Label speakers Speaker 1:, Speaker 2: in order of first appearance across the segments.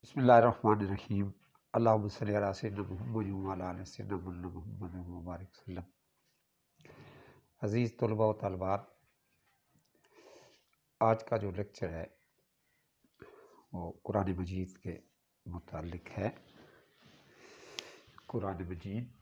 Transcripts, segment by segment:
Speaker 1: بسم اللہ الرحمن الرحیم۔ اللہم صلی علی سیدنا محمد وعلی آل سیدنا محمد مبارک وسلم۔ عزیز طلباء و طالبات، آج کا جو لیکچر ہے وہ قرآن مجید کے متعلق ہے۔ قرآن مجید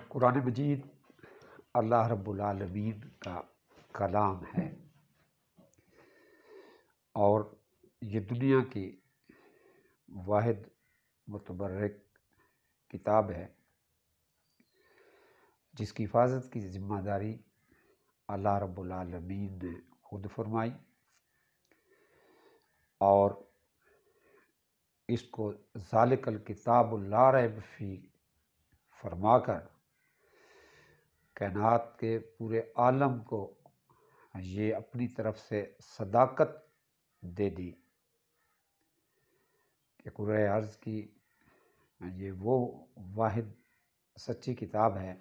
Speaker 1: قرآن مجید اللہ رب العالمین کا کلام ہے اور یہ دنیا کی واحد متبرک کتاب ہے جس کی حفاظت کی ذمہ داری اللہ رب العالمین نے خود فرمائی اور اس کو ذالک الکتاب لا ریب فیہ فرما کر کائنات کے پورے عالم کو یہ اپنی طرف سے صداقت دے دی کہ قرآن عرض کی یہ وہ واحد سچی کتاب ہے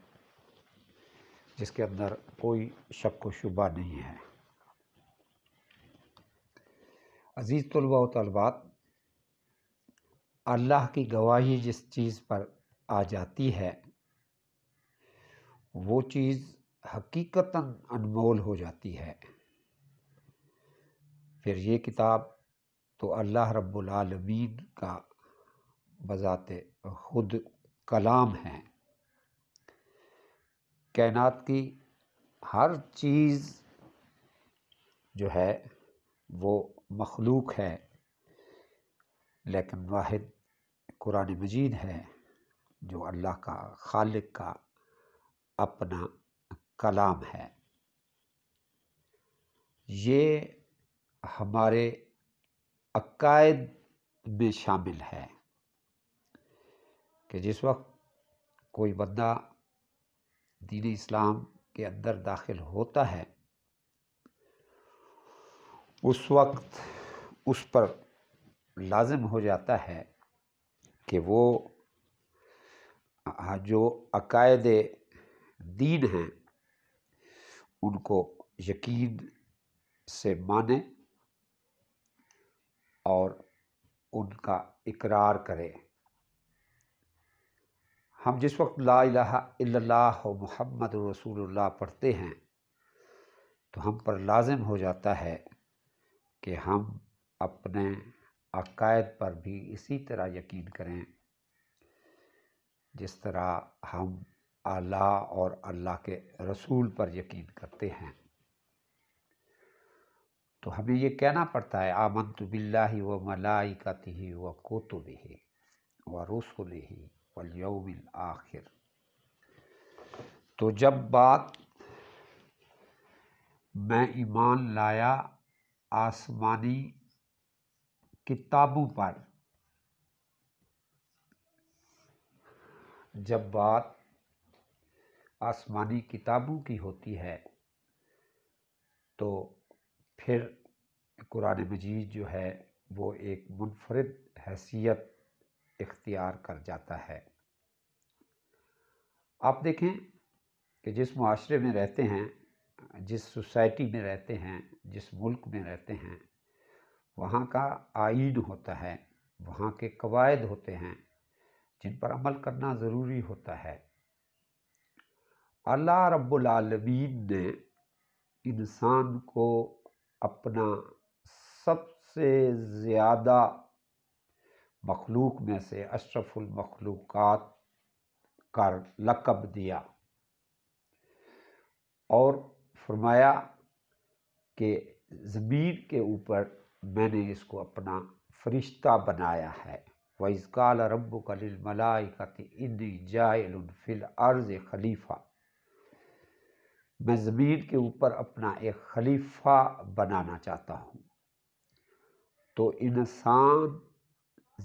Speaker 1: جس کے اندر کوئی شک و شبہ نہیں ہے۔ عزیز طلباء و طالبات، اللہ کی گواہی جس چیز پر آ جاتی ہے وہ چیز حقیقتاً انمول ہو جاتی ہے۔ پھر یہ کتاب تو اللہ رب العالمین کا بذات خود کلام ہے۔ کائنات کی ہر چیز جو ہے وہ مخلوق ہے، لیکن واحد قرآن مجید ہے جو اللہ کا خالق کا اپنا کلام ہے۔ یہ ہمارے عقائد میں شامل ہے کہ جس وقت کوئی بندہ دین اسلام کے اندر داخل ہوتا ہے اس وقت اس پر لازم ہو جاتا ہے کہ وہ جو عقائد دین ہیں ان کو یقین سے مانے اور ان کا اقرار کرے۔ ہم جس وقت لا الہ الا اللہ و محمد رسول اللہ پڑھتے ہیں تو ہم پر لازم ہو جاتا ہے کہ ہم اپنے عقائد پر بھی اسی طرح یقین کریں جس طرح ہم اللہ اور اللہ کے رسول پر یقین کرتے ہیں۔ تو ہمیں یہ کہنا پڑتا ہے آمنت باللہ و ملائکتہ و کتبہ و رسلہ والیوم الآخر۔ تو جب بات میں ایمان لایا آسمانی کتابوں پر، جب بات آسمانی کتابوں کی ہوتی ہے تو پھر قرآن مجید جو ہے وہ ایک منفرد حیثیت اختیار کر جاتا ہے۔ آپ دیکھیں کہ جس معاشرے میں رہتے ہیں، جس سوسائٹی میں رہتے ہیں، جس ملک میں رہتے ہیں، وہاں کا آئین ہوتا ہے، وہاں کے قواعد ہوتے ہیں جن پر عمل کرنا ضروری ہوتا ہے۔ اللہ رب العالمین نے انسان کو اپنا سب سے زیادہ مخلوق میں سے اشرف المخلوقات کا لقب دیا اور فرمایا کہ زمین کے اوپر میں نے اس کو اپنا فرشتہ بنایا ہے۔ وَإِذْ قَالَ رَبُّكَ لِلْمَلَائِكَةِ إِنِّي جَاعِلٌ فِي الْأَرْضِ خلیفہ، میں زمین کے اوپر اپنا ایک خلیفہ بنانا چاہتا ہوں۔ تو انسان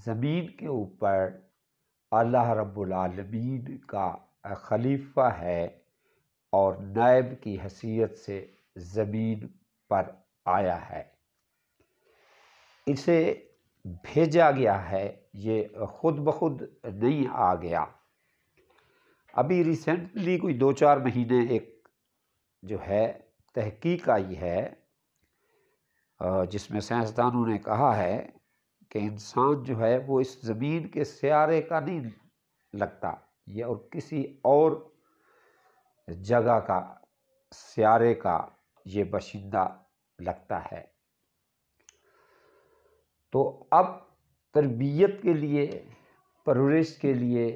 Speaker 1: زمین کے اوپر اللہ رب العالمین کا خلیفہ ہے اور نائب کی حیثیت سے زمین پر آیا ہے۔ اسے بھیجا گیا ہے، یہ خود بخود نہیں آ گیا، ابھی ریسنٹلی کوئی 2-4 مہینے ایک جو ہے تحقیق آئی ہے جس میں سائنسدانوں نے کہا ہے کہ انسان جو ہے وہ اس زمین کے سیارے کا نہیں لگتا، یہ اور کسی اور جگہ کا سیارے کا یہ باشندہ لگتا ہے۔ تو اب تربیت کے لیے، پرورش کے لیے،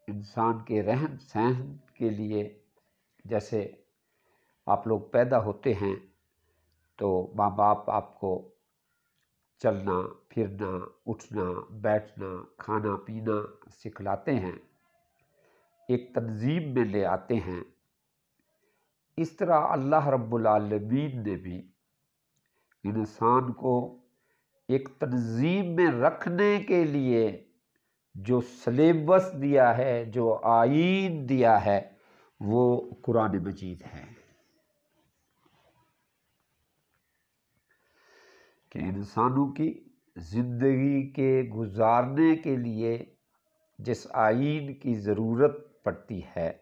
Speaker 1: انسان کے رہن سہن کے لیے، جیسے آپ لوگ پیدا ہوتے ہیں تو ماں باپ آپ کو چلنا پھرنا، اٹھنا بیٹھنا، کھانا پینا سکھلاتے ہیں، ایک تنظیم میں لے آتے ہیں۔ اس طرح اللہ رب العالمین نے بھی انسان کو ایک تنظیم میں رکھنے کے لیے جو سلیبس دیا ہے، جو آئین دیا ہے، وہ قرآن مجید ہے کہ انسانوں کی زندگی کے گزارنے کے لیے جس آئین کی ضرورت پڑتی ہے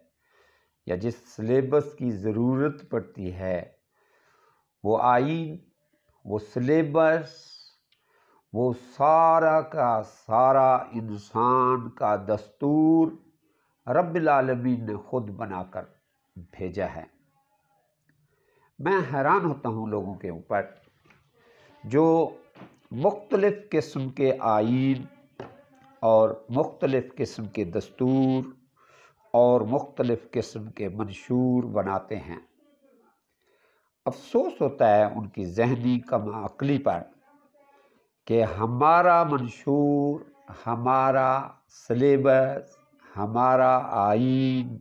Speaker 1: یا جس سلیبس کی ضرورت پڑتی ہے، وہ آئین، وہ سلیبس، وہ سارا کا سارا انسان کا دستور رب العالمین نے خود بنا کر بھیجا ہے۔ میں حیران ہوتا ہوں لوگوں کے اوپر جو مختلف قسم کے آئین اور مختلف قسم کے دستور اور مختلف قسم کے منشور بناتے ہیں۔ افسوس ہوتا ہے ان کی ذہنی کم عقلی پر کہ ہمارا منشور، ہمارا سلیبس، ہمارا آئین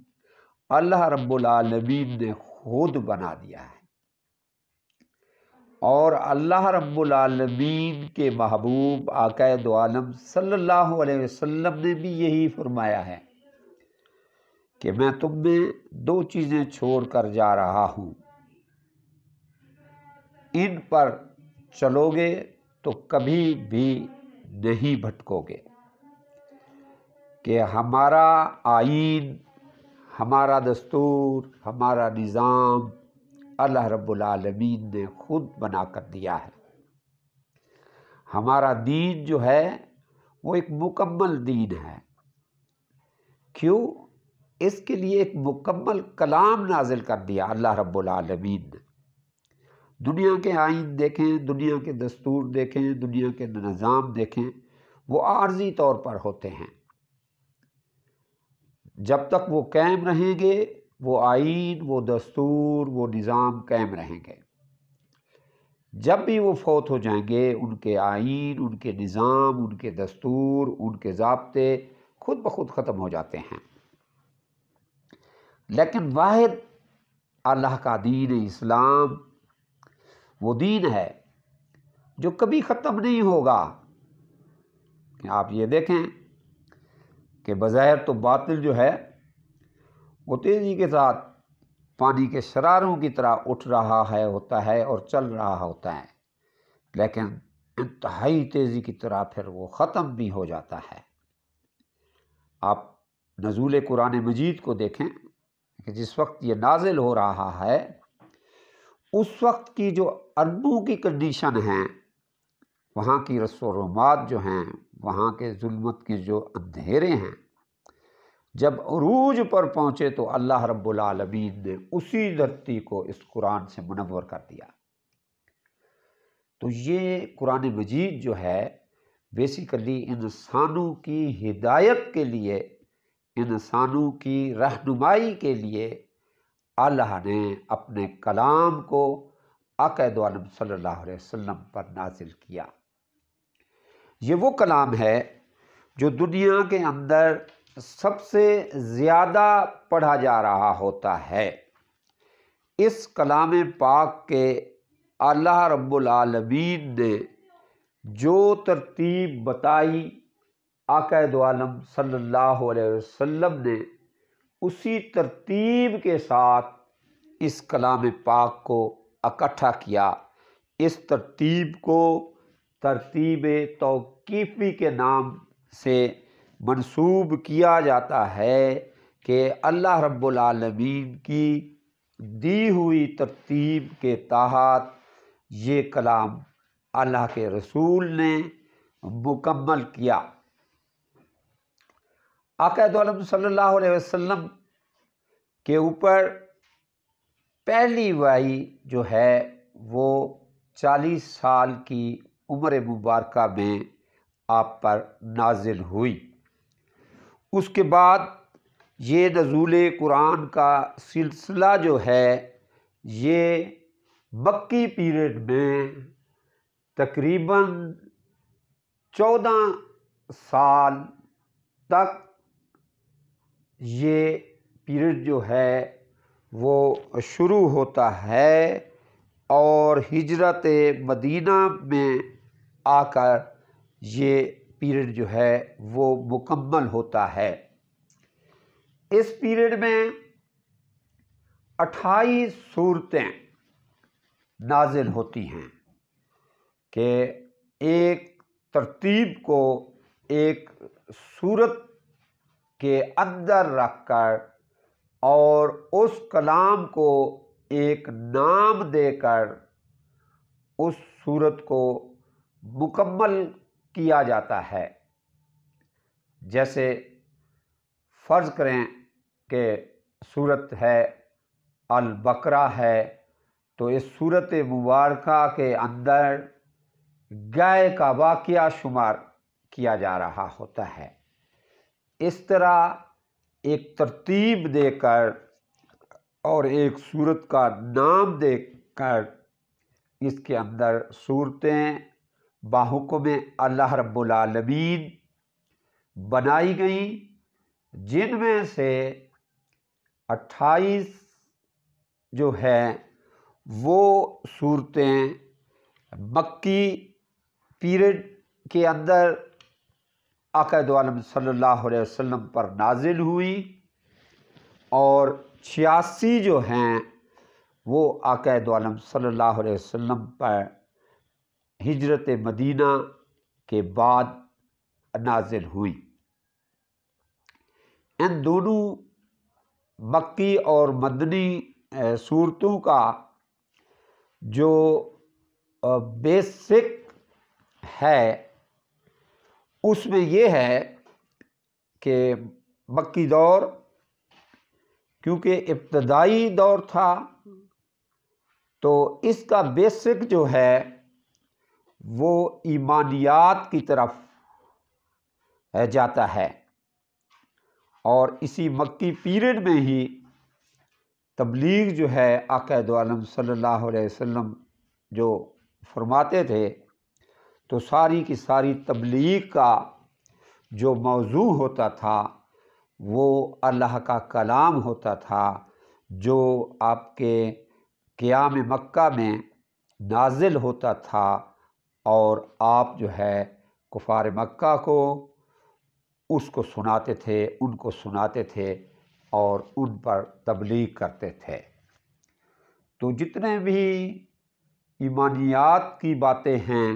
Speaker 1: اللہ رب العالمین نے خود بنا دیا ہے، اور اللہ رب العالمین کے محبوب آقا دو عالم صلی اللہ علیہ وسلم نے بھی یہی فرمایا ہے کہ میں تم میں 2 چیزیں چھوڑ کر جا رہا ہوں، ان پر چلو گے تو کبھی بھی نہیں بھٹکو گے، کہ ہمارا آئین، ہمارا دستور، ہمارا نظام اللہ رب العالمین نے خود بنا کر دیا ہے۔ ہمارا دین جو ہے وہ ایک مکمل دین ہے۔ کیوں؟ اس کے لیے ایک مکمل کلام نازل کر دیا اللہ رب العالمین نے۔ دنیا کے آئین دیکھیں، دنیا کے دستور دیکھیں، دنیا کے نظام دیکھیں، وہ عارضی طور پر ہوتے ہیں۔ جب تک وہ قائم رہیں گے، وہ آئین، وہ دستور، وہ نظام قائم رہیں گے۔ جب بھی وہ فوت ہو جائیں گے، ان کے آئین، ان کے نظام، ان کے دستور، ان کے ضابطے خود بخود ختم ہو جاتے ہیں۔ لیکن واحد اللہ کا دین اسلام وہ دین ہے جو کبھی ختم نہیں ہوگا۔ آپ یہ دیکھیں کہ بظاہر تو باطل جو ہے وہ تیزی کے ساتھ پانی کے شراروں کی طرح اٹھ رہا ہے ہوتا ہے اور چل رہا ہوتا ہے، لیکن انتہائی تیزی کی طرح پھر وہ ختم بھی ہو جاتا ہے۔ آپ نزول قرآن مجید کو دیکھیں کہ جس وقت یہ نازل ہو رہا ہے، اس وقت کی جو اربوں کی کنڈیشن ہیں، وہاں کی رسم و رسومات جو ہیں، وہاں کے ظلمت کے جو اندھیرے ہیں، جب عروج پر پہنچے تو اللہ رب العالمین نے اسی دھرتی کو اس قرآن سے منور کر دیا۔ تو یہ قرآن مجید جو ہے بیسیکلی انسانوں کی ہدایت کے لیے، انسانوں کی رہنمائی کے لیے اللہ نے اپنے کلام کو آقا دو عالم صلی اللہ علیہ وسلم پر نازل کیا۔ یہ وہ کلام ہے جو دنیا کے اندر سب سے زیادہ پڑھا جا رہا ہوتا ہے۔ اس کلام پاک کے اللہ رب العالمین نے جو ترتیب بتائی، آقا دو عالم صلی اللہ علیہ وسلم نے اسی ترتیب کے ساتھ اس کلام پاک کو اکٹھا کیا۔ اس ترتیب کو ترتیب توقیفی کے نام سے منسوب کیا جاتا ہے کہ اللہ رب العالمین کی دی ہوئی ترتیب کے تحت یہ کلام اللہ کے رسول نے مکمل کیا۔ آقا دو عالم صلی اللہ علیہ وسلم کے اوپر پہلی وحی جو ہے وہ 40 سال کی عمر مبارکہ میں آپ پر نازل ہوئی۔ اس کے بعد یہ نزول قرآن کا سلسلہ جو ہے یہ مکی پیریڈ میں تقریباً 14 سال تک یہ پیریڈ جو ہے وہ شروع ہوتا ہے اور ہجرت مدینہ میں آ کر یہ پیریڈ جو ہے وہ مکمل ہوتا ہے۔ اس پیریڈ میں 28 صورتیں نازل ہوتی ہیں کہ ایک ترتیب کو ایک صورت کے اندر رکھ کر اور اس کلام کو ایک نام دے کر اس صورت کو مکمل کیا جاتا ہے۔ جیسے فرض کریں کہ صورت ہے البقرہ ہے تو اس صورت مبارکہ کے اندر گائے کا واقعہ شمار کیا جا رہا ہوتا ہے۔ اس طرح ایک ترتیب دے کر اور ایک صورت کا نام دے کر اس کے اندر صورتیں باحکم اللہ رب العالمین بنائی گئیں، جن میں سے 28 جو ہے وہ صورتیں مکی پیریڈ کے اندر آقا دو عالم صلی اللہ علیہ وسلم پر نازل ہوئی اور 86 جو ہیں وہ آقا دو عالم صلی اللہ علیہ وسلم پر ہجرت مدینہ کے بعد نازل ہوئی۔ ان دونوں مکی اور مدنی صورتوں کا جو بیسک ہے اس میں یہ ہے کہ مکی دور کیونکہ ابتدائی دور تھا تو اس کا بیسک جو ہے وہ ایمانیات کی طرف جاتا ہے، اور اسی مکی پیریڈ میں ہی تبلیغ جو ہے آقا دو عالم صلی اللہ علیہ وسلم جو فرماتے تھے تو ساری کی ساری تبلیغ کا جو موضوع ہوتا تھا وہ اللہ کا کلام ہوتا تھا جو آپ کے قیام مکہ میں نازل ہوتا تھا، اور آپ جو ہے کفار مکہ کو اس کو سناتے تھے، ان کو سناتے تھے اور ان پر تبلیغ کرتے تھے۔ تو جتنے بھی ایمانیات کی باتیں ہیں،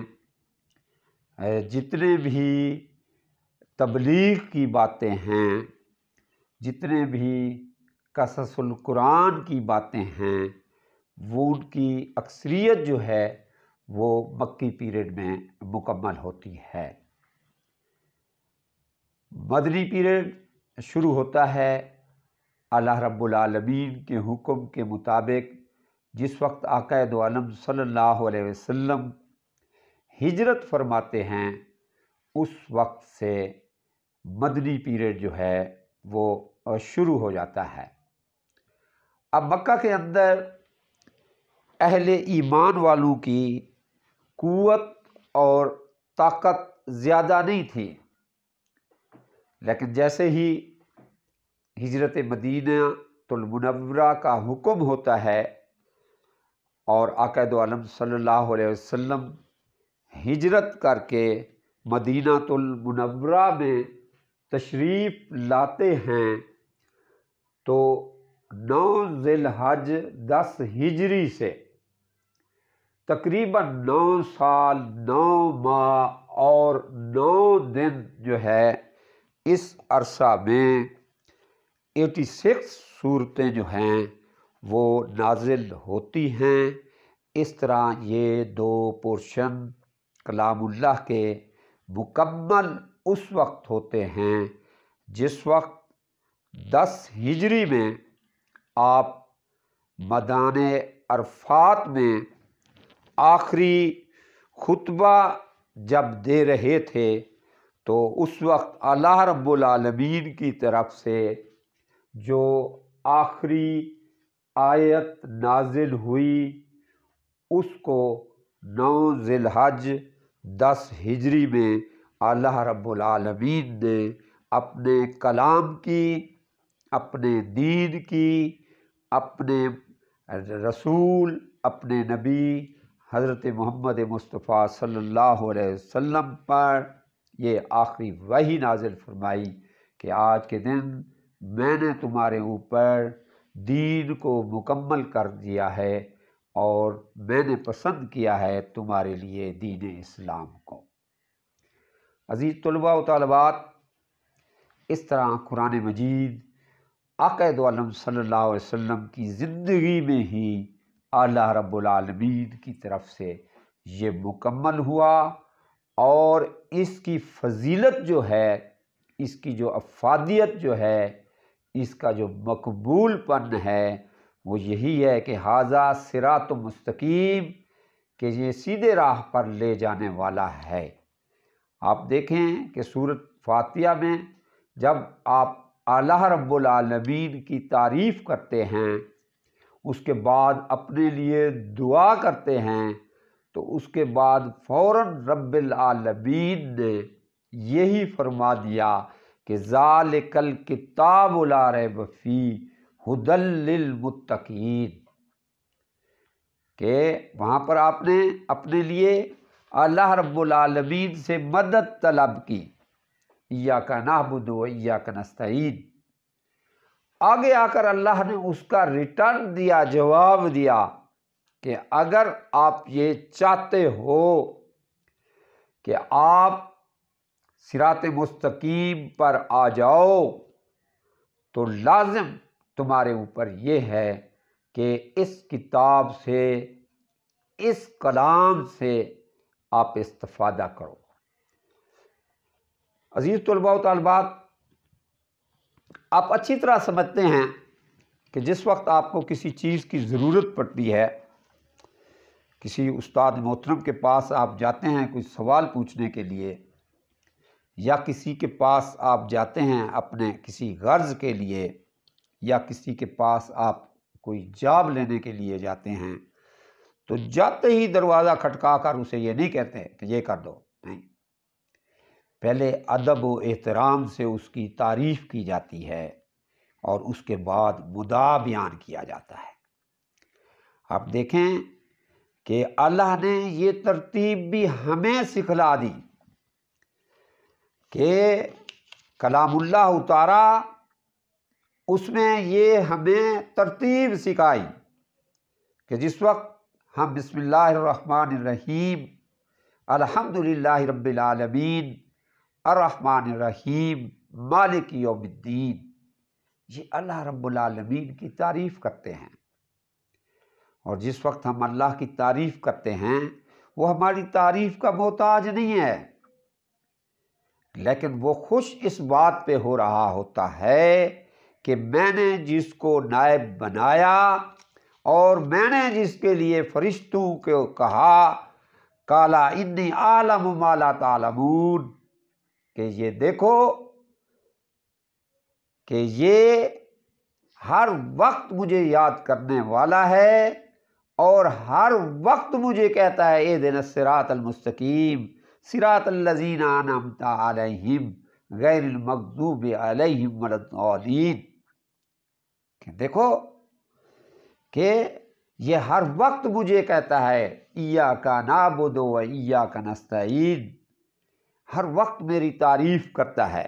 Speaker 1: جتنے بھی تبلیغ کی باتیں ہیں، جتنے بھی قصص القرآن کی باتیں ہیں، وہ ان کی اکثریت جو ہے وہ مکی پیریڈ میں مکمل ہوتی ہے۔ مدنی پیریڈ شروع ہوتا ہے اللہ رب العالمین کے حکم کے مطابق جس وقت آقا دو عالم صلی اللہ علیہ وسلم ہجرت فرماتے ہیں، اس وقت سے مدنی پیریڈ جو ہے وہ شروع ہو جاتا ہے۔ اب مکہ کے اندر اہل ایمان والوں کی قوت اور طاقت زیادہ نہیں تھی، لیکن جیسے ہی ہجرت مدینہ المنورہ کا حکم ہوتا ہے اور آقا دو عالم صلی اللہ علیہ وسلم ہجرت کر کے مدینہ المنورہ میں تشریف لاتے ہیں تو 9 ذی الحج 10 ہجری سے تقریباً 9 سال 9 ماہ اور 9 دن جو ہے اس عرصہ میں 86 صورتیں جو ہیں وہ نازل ہوتی ہیں۔ اس طرح یہ 2 پورشن کلام اللہ کے مکمل اس وقت ہوتے ہیں جس وقت 10 ہجری میں آپ میدان عرفات میں آخری خطبہ جب دے رہے تھے تو اس وقت اللہ رب العالمین کی طرف سے جو آخری آیت نازل ہوئی اس کو 9 ذی الحج 10 ہجری میں اللہ رب العالمین نے اپنے کلام کی، اپنے دین کی، اپنے رسول، اپنے نبی حضرت محمد مصطفیٰ صلی اللہ علیہ وسلم پر یہ آخری وحی نازل فرمائی کہ آج کے دن میں نے تمہارے اوپر دین کو مکمل کر دیا ہے اور میں نے پسند کیا ہے تمہارے لیے دین اسلام کو۔ عزیز طلباء و طالبات، اس طرح قرآن مجید آقا دو عالم صلی اللہ علیہ وسلم کی زندگی میں ہی اللہ رب العالمین کی طرف سے یہ مکمل ہوا، اور اس کی فضیلت جو ہے، اس کی جو افادیت جو ہے، اس کا جو مقبول پن ہے وہ یہی ہے کہ ھذا صراط مستقیم، کہ یہ سیدھے راہ پر لے جانے والا ہے۔ آپ دیکھیں کہ سورۃ فاتحہ میں جب آپ اللہ رب العالمین کی تعریف کرتے ہیں، اس کے بعد اپنے لیے دعا کرتے ہیں، تو اس کے بعد فوراً رب العالمین نے یہی فرما دیا کہ ذالک الکتاب لا ریب فیہ ھدی للمتقین، کہ وہاں پر آپ نے اپنے لیے اللہ رب العالمین سے مدد طلب کی، ایاک نعبد و ایاک نستعین۔ آگے آ کر اللہ نے اس کا ریٹرن دیا، جواب دیا کہ اگر آپ یہ چاہتے ہو کہ آپ صراط مستقیم پر آ جاؤ تو لازم تمہارے اوپر یہ ہے کہ اس کتاب سے، اس کلام سے آپ استفادہ کرو۔ عزیز طلباء و طالبات، آپ اچھی طرح سمجھتے ہیں کہ جس وقت آپ کو کسی چیز کی ضرورت پڑتی ہے، کسی استاد محترم کے پاس آپ جاتے ہیں کوئی سوال پوچھنے کے لیے، یا کسی کے پاس آپ جاتے ہیں اپنے کسی غرض کے لیے، یا کسی کے پاس آپ کوئی جاب لینے کے لیے جاتے ہیں، تو جاتے ہی دروازہ کھٹکا کر اسے یہ نہیں کہتے کہ یہ کر دو، نہیں، پہلے ادب و احترام سے اس کی تعریف کی جاتی ہے اور اس کے بعد مدعا بیان کیا جاتا ہے۔ آپ دیکھیں کہ اللہ نے یہ ترتیب بھی ہمیں سکھلا دی کہ کلام اللہ اتارا، اس میں یہ ہمیں ترتیب سکھائی کہ جس وقت ہم بسم اللہ الرحمن الرحیم الحمدللہ رب العالمین الرحمن الرحیم مالک یوم الدین، یہ اللہ رب العالمین کی تعریف کرتے ہیں، اور جس وقت ہم اللہ کی تعریف کرتے ہیں وہ ہماری تعریف کا محتاج نہیں ہے، لیکن وہ خوش اس بات پہ ہو رہا ہوتا ہے کہ میں نے جس کو نائب بنایا اور میں نے جس کے لیے فرشتوں کو کہا قالا انی اعلم ما لا تعلمون، کہ یہ دیکھو کہ یہ ہر وقت مجھے یاد کرنے والا ہے اور ہر وقت مجھے کہتا ہے اہدنا الصراط المستقیم صراط الذین انعمت علیہم غیر المغضوب علیہم ولا الضالین، کہ دیکھو کہ یہ ہر وقت مجھے کہتا ہے ایاک نعبد و ایاک نستعین، ہر وقت میری تعریف کرتا ہے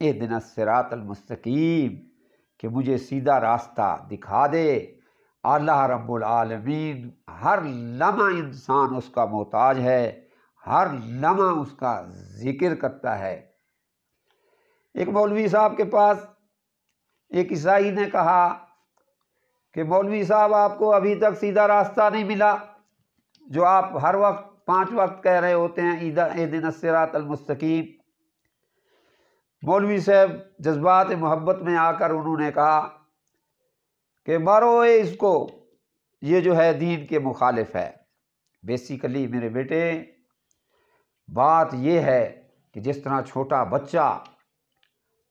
Speaker 1: اہدنا الصراط المستقیم، کہ مجھے سیدھا راستہ دکھا دے۔ اللہ رب العالمین ہر لمحہ انسان اس کا محتاج ہے، ہر لمحہ اس کا ذکر کرتا ہے۔ ایک مولوی صاحب کے پاس ایک عیسائی نے کہا کہ مولوی صاحب آپ کو ابھی تک سیدھا راستہ نہیں ملا، جو آپ ہر وقت 5 وقت کہہ رہے ہوتے ہیں اہدنا الصراط المستقیم۔ مولوی صاحب جذبات محبت میں آ کر انہوں نے کہا کہ مارو اس کو، یہ جو ہے دین کے مخالف ہے۔ بیسیکلی میرے بیٹے بات یہ ہے کہ جس طرح چھوٹا بچہ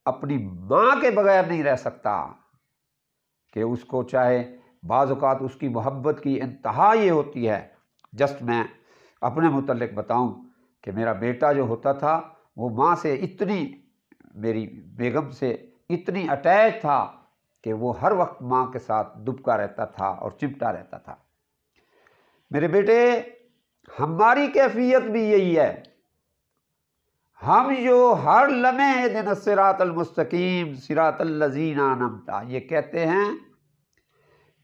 Speaker 1: اپنی ماں کے بغیر نہیں رہ سکتا، کہ اس کو چاہے بعض اوقات اس کی محبت کی انتہا یہ ہوتی ہے۔ جسٹ میں اپنے متعلق بتاؤں کہ میرا بیٹا جو ہوتا تھا وہ ماں سے اتنی، میری بیگم سے اتنی اٹیچ تھا کہ وہ ہر وقت ماں کے ساتھ دبکا رہتا تھا اور چمٹا رہتا تھا۔ میرے بیٹے ہماری کیفیت بھی یہی ہے، ہم جو ہر لمحے اہدنا الصراط المستقیم صراط الذین انعمت یہ کہتے ہیں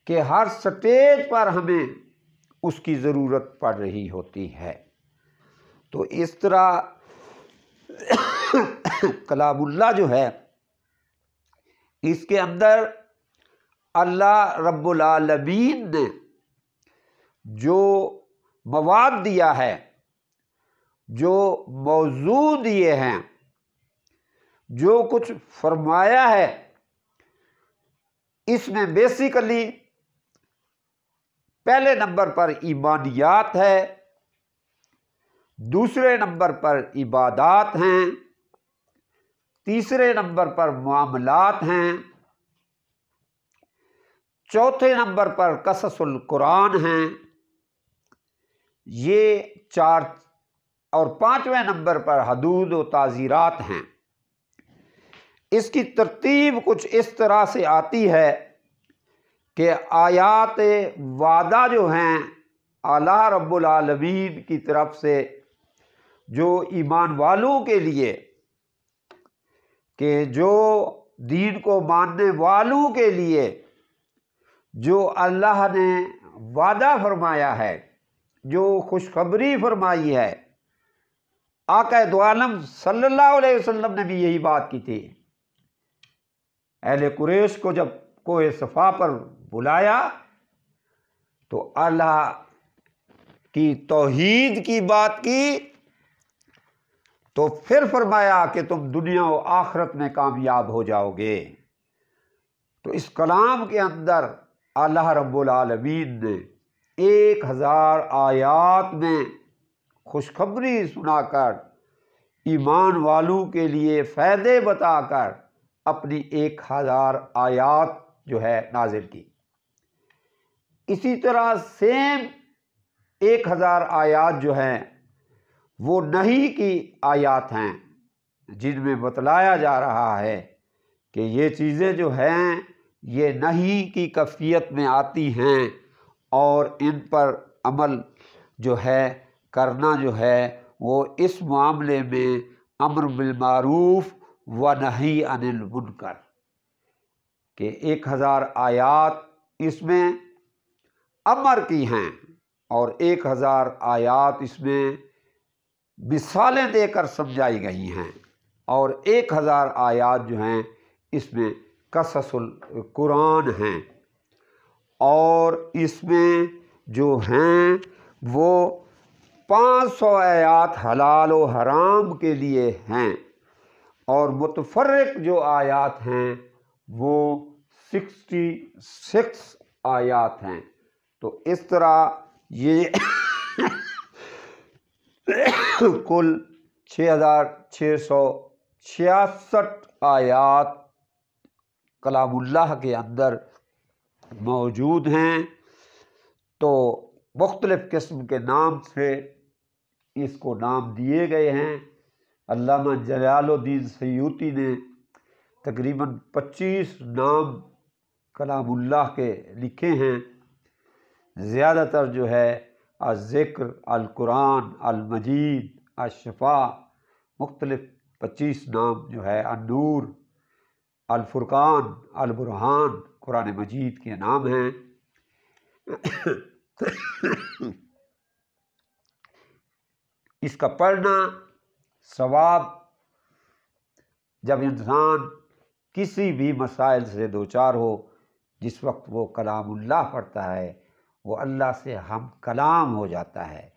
Speaker 1: کہ ہر سٹیج پر ہمیں اس کی ضرورت پڑ رہی ہوتی ہے۔ تو اس طرح کلام اللہ جو ہے اس کے اندر اللہ رب العالمین نے جو مواد دیا ہے، جو موضوع دیے ہیں، جو کچھ فرمایا ہے، اس میں بیسیکلی پہلے نمبر پر ایمانیات ہے، دوسرے نمبر پر عبادات ہیں، تیسرے نمبر پر معاملات ہیں، چوتھے نمبر پر قصص القرآن ہیں، یہ 4، اور 5ویں نمبر پر حدود و تعزیرات ہیں۔ اس کی ترتیب کچھ اس طرح سے آتی ہے کہ آیات وعدہ جو ہیں اللہ رب العالمین کی طرف سے جو ایمان والوں کے لیے، کہ جو دین کو ماننے والوں کے لیے جو اللہ نے وعدہ فرمایا ہے، جو خوشخبری فرمائی ہے، آقا دو عالم صلی اللہ علیہ وسلم نے بھی یہی بات کی تھی۔ اہل قریش کو جب کوہ صفا پر بلایا تو اللہ کی توحید کی بات کی، تو پھر فرمایا کہ تم دنیا و آخرت میں کامیاب ہو جاؤ گے۔ تو اس کلام کے اندر اللہ رب العالمین نے 1000 آیات میں خوشخبری سنا کر، ایمان والوں کے لیے فائدے بتا کر اپنی 1000 آیات جو ہے نازل کی۔ اسی طرح سیم 1000 آیات جو ہیں وہ نہی کی آیات ہیں، جن میں بتلایا جا رہا ہے کہ یہ چیزیں جو ہیں یہ نہی کی کیفیت میں آتی ہیں، اور ان پر عمل جو ہے کرنا جو ہے وہ اس معاملے میں امر بالمعروف و نہی عن المنکر، کہ 1000 آیات اس میں امر کی ہیں، اور 1000 آیات اس میں مثالیں دے کر سمجھائی گئی ہیں، اور 1000 آیات جو ہیں اس میں قصص القرآن ہیں، اور اس میں جو ہیں وہ 500 آیات حلال و حرام کے لیے ہیں، اور متفرق جو آیات ہیں وہ 66 آیات ہیں۔ تو اس طرح یہ کل 6666 آیات کلام اللہ کے اندر موجود ہیں۔ تو مختلف قسم کے نام سے اس کو نام دیے گئے ہیں۔ علامہ جلال الدین سیوطی نے تقریباً 25 نام کلام اللہ کے لکھے ہیں۔ زیادہ تر جو ہے الذکر، القرآن، المجید، الشفاء، مختلف 25 نام جو ہے النور، الفرقان، البرہان قرآن مجید کے نام ہیں۔ اس کا پڑھنا ثواب جب انسان کسی بھی مسائل سے دوچار ہو، جس وقت وہ کلام اللہ پڑھتا ہے وہ اللہ سے ہم کلام ہو جاتا ہے،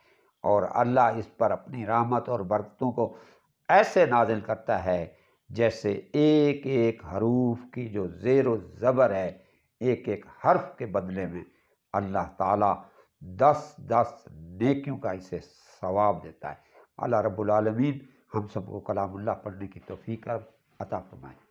Speaker 1: اور اللہ اس پر اپنی رحمت اور برکتوں کو ایسے نازل کرتا ہے جیسے ایک ایک حروف کی جو زیر و زبر ہے، ایک ایک حرف کے بدلے میں اللہ تعالیٰ 10 نیکیوں کا اسے ثواب دیتا ہے۔ اللہ رب العالمین ہم سب کو کلام اللہ پڑھنے کی توفیق عطا فرمائے۔